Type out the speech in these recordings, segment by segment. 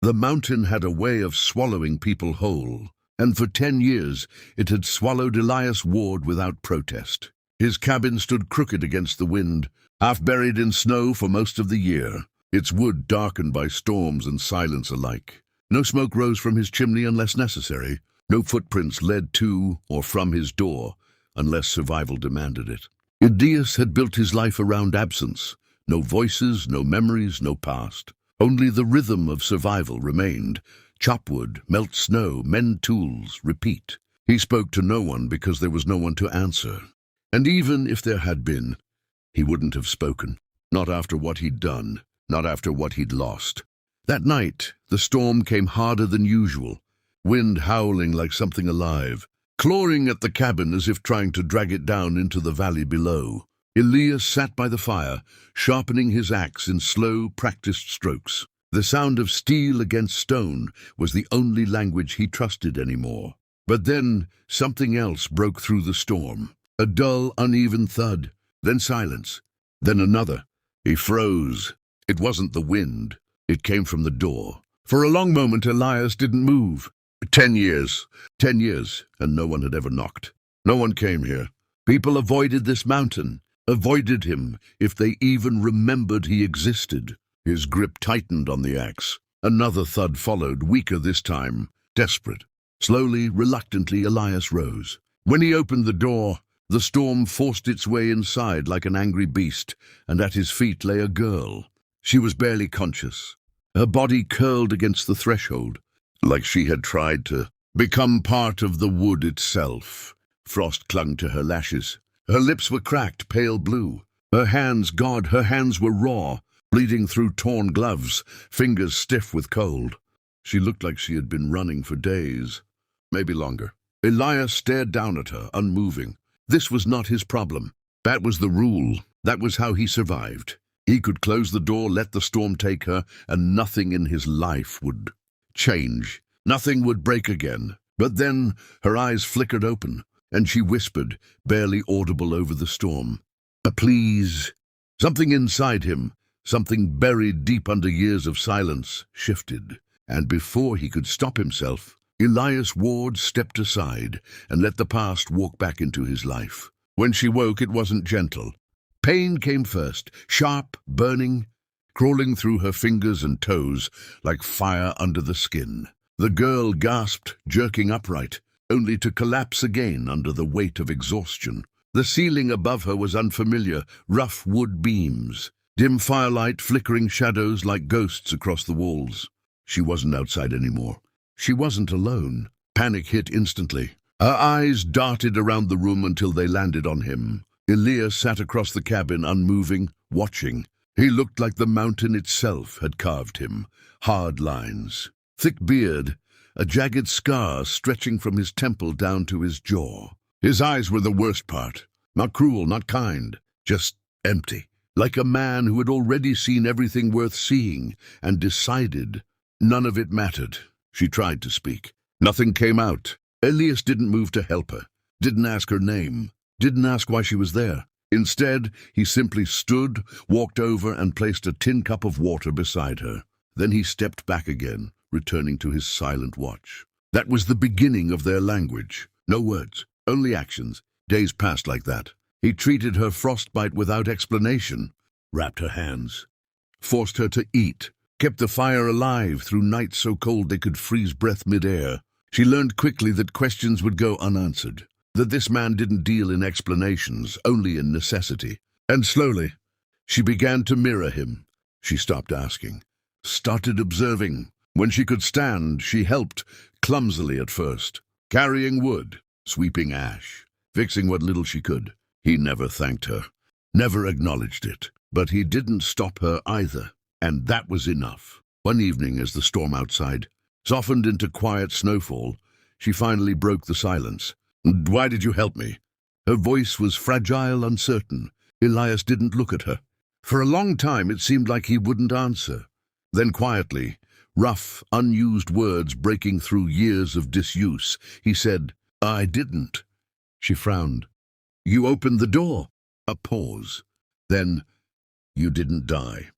The mountain had a way of swallowing people whole, and for 10 years it had swallowed Elias Ward without protest. His cabin stood crooked against the wind, half buried in snow for most of the year, its wood darkened by storms and silence alike. No smoke rose from his chimney unless necessary. No footprints led to or from his door unless survival demanded it. Elias had built his life around absence. No voices, no memories, no past. Only the rhythm of survival remained. Chop wood, melt snow, mend tools, repeat. He spoke to no one because there was no one to answer. And even if there had been, he wouldn't have spoken. Not after what he'd done, not after what he'd lost. That night, the storm came harder than usual, wind howling like something alive, clawing at the cabin as if trying to drag it down into the valley below. Elias sat by the fire, sharpening his axe in slow, practiced strokes. The sound of steel against stone was the only language he trusted anymore. But then something else broke through the storm. A dull, uneven thud, then silence, then another. He froze. It wasn't the wind. It came from the door. For a long moment, Elias didn't move. 10 years, and no one had ever knocked. No one came here. People avoided this mountain, avoided him, if they even remembered he existed. His grip tightened on the axe. Another thud followed, weaker this time, desperate. Slowly, reluctantly, Elias rose. When he opened the door, the storm forced its way inside like an angry beast, and at his feet lay a girl. She was barely conscious. Her body curled against the threshold, like she had tried to become part of the wood itself. Frost clung to her lashes. Her lips were cracked, pale blue. Her hands were raw, bleeding through torn gloves, fingers stiff with cold. She looked like she had been running for days, maybe longer. Elias stared down at her, unmoving. This was not his problem. That was the rule. That was how he survived. He could close the door, let the storm take her, and nothing in his life would change. Nothing would break again. But then her eyes flickered open, and she whispered, barely audible over the storm, "Please." Something inside him, something buried deep under years of silence, shifted. And before he could stop himself, Elias Ward stepped aside and let the past walk back into his life. When she woke, it wasn't gentle. Pain came first, sharp, burning, crawling through her fingers and toes like fire under the skin. The girl gasped, jerking upright, only to collapse again under the weight of exhaustion. The ceiling above her was unfamiliar, rough wood beams, dim firelight, flickering shadows like ghosts across the walls. She wasn't outside anymore. She wasn't alone. Panic hit instantly. Her eyes darted around the room until they landed on him. Elias sat across the cabin, unmoving, watching. He looked like the mountain itself had carved him. Hard lines, thick beard, a jagged scar stretching from his temple down to his jaw. His eyes were the worst part. Not cruel, not kind, just empty. Like a man who had already seen everything worth seeing and decided none of it mattered. She tried to speak. Nothing came out. Elias didn't move to help her, didn't ask her name, didn't ask why she was there. Instead, he simply stood, walked over, and placed a tin cup of water beside her. Then he stepped back again, returning to his silent watch. That was the beginning of their language. No words, only actions. Days passed like that. He treated her frostbite without explanation, wrapped her hands, forced her to eat, kept the fire alive through nights so cold they could freeze breath midair. She learned quickly that questions would go unanswered, that this man didn't deal in explanations, only in necessity. And slowly, she began to mirror him. She stopped asking, started observing. When she could stand, she helped, clumsily at first, carrying wood, sweeping ash, fixing what little she could. He never thanked her, never acknowledged it. But he didn't stop her either, and that was enough. One evening, as the storm outside softened into quiet snowfall, she finally broke the silence. "Why did you help me?" Her voice was fragile, uncertain. Elias didn't look at her. For a long time it seemed like he wouldn't answer. Then quietly, rough, unused words breaking through years of disuse, he said, "I didn't." She frowned. "You opened the door." A pause. Then, "You didn't die."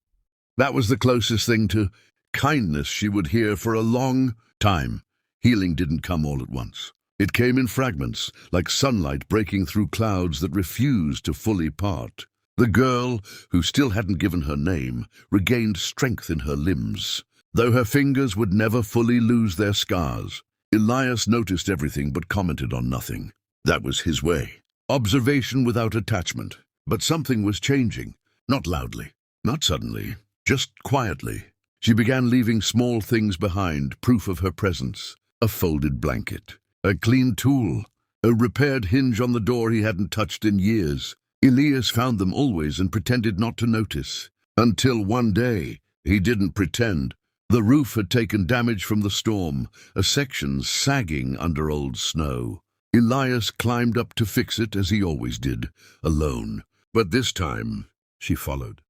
That was the closest thing to kindness she would hear for a long time. Healing didn't come all at once. It came in fragments, like sunlight breaking through clouds that refused to fully part. The girl, who still hadn't given her name, regained strength in her limbs, though her fingers would never fully lose their scars. Elias noticed everything but commented on nothing. That was his way. Observation without attachment. But something was changing. Not loudly, not suddenly, just quietly. She began leaving small things behind, proof of her presence. A folded blanket, a clean tool, a repaired hinge on the door he hadn't touched in years. Elias found them always and pretended not to notice. Until one day, he didn't pretend. The roof had taken damage from the storm, a section sagging under old snow. Elias climbed up to fix it as he always did, alone. But this time, she followed.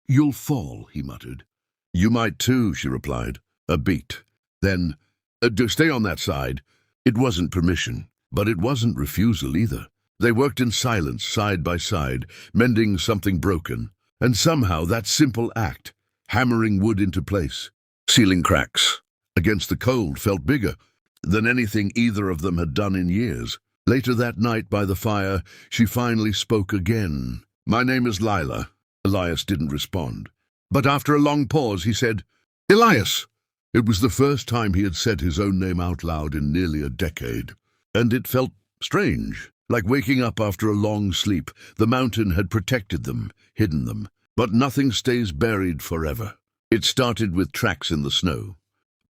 "You'll fall," he muttered. "You might too," she replied. A beat. Then, "Stay on that side." It wasn't permission, but it wasn't refusal either. They worked in silence, side by side, mending something broken. And somehow that simple act, hammering wood into place, sealing cracks against the cold, felt bigger than anything either of them had done in years. Later that night by the fire, she finally spoke again. "My name is Lila." Elias didn't respond. But after a long pause, he said, "Elias!" It was the first time he had said his own name out loud in nearly a decade. And it felt strange, like waking up after a long sleep. The mountain had protected them, hidden them. But nothing stays buried forever. It started with tracks in the snow.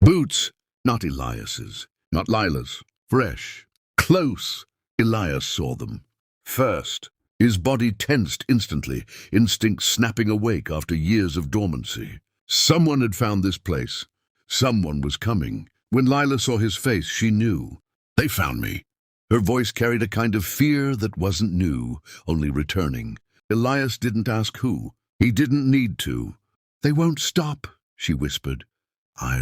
Boots, not Elias's, not Lila's. Fresh, close. Elias saw them. First, his body tensed instantly, instinct snapping awake after years of dormancy. Someone had found this place. Someone was coming. When Lila saw his face, she knew. "They found me." Her voice carried a kind of fear that wasn't new, only returning. Elias didn't ask who. He didn't need to. "They won't stop," she whispered. I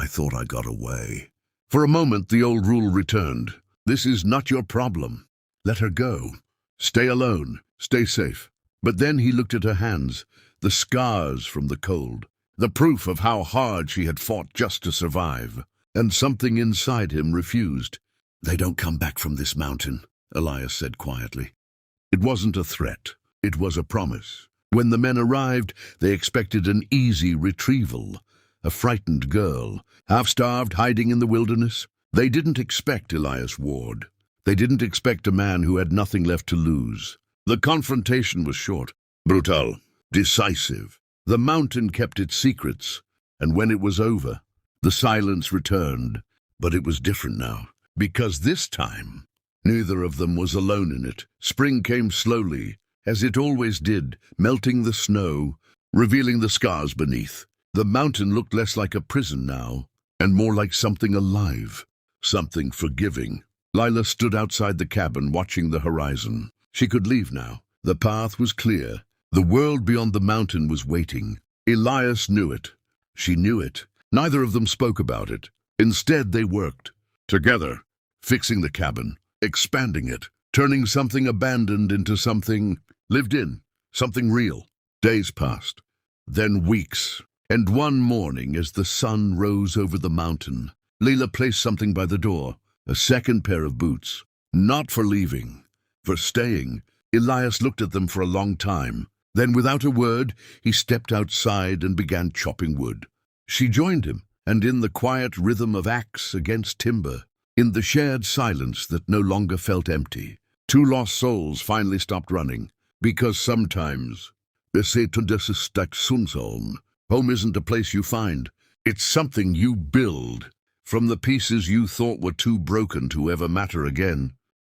thought I got away." For a moment, the old rule returned. "This is not your problem. Let her go. Stay alone. Stay safe." But then he looked at her hands, the scars from the cold, the proof of how hard she had fought just to survive. And something inside him refused. "They don't come back from this mountain," Elias said quietly. It wasn't a threat. It was a promise. When the men arrived, they expected an easy retrieval. A frightened girl, half-starved, hiding in the wilderness. They didn't expect Elias Ward. They didn't expect a man who had nothing left to lose. The confrontation was short, brutal, decisive. The mountain kept its secrets, and when it was over, the silence returned. But it was different now, because this time, neither of them was alone in it. Spring came slowly, as it always did, melting the snow, revealing the scars beneath. The mountain looked less like a prison now, and more like something alive, something forgiving. Lila stood outside the cabin, watching the horizon. She could leave now. The path was clear. The world beyond the mountain was waiting. Elias knew it. She knew it. Neither of them spoke about it. Instead, they worked together, fixing the cabin, expanding it, turning something abandoned into something lived in, something real. Days passed, then weeks, and one morning as the sun rose over the mountain, Leila placed something by the door, a second pair of boots. Not for leaving, for staying. Elias looked at them for a long time. Then, without a word, he stepped outside and began chopping wood. She joined him, and in the quiet rhythm of axe against timber, in the shared silence that no longer felt empty, two lost souls finally stopped running. Because sometimes, home isn't a place you find. It's something you build from the pieces you thought were too broken to ever matter again.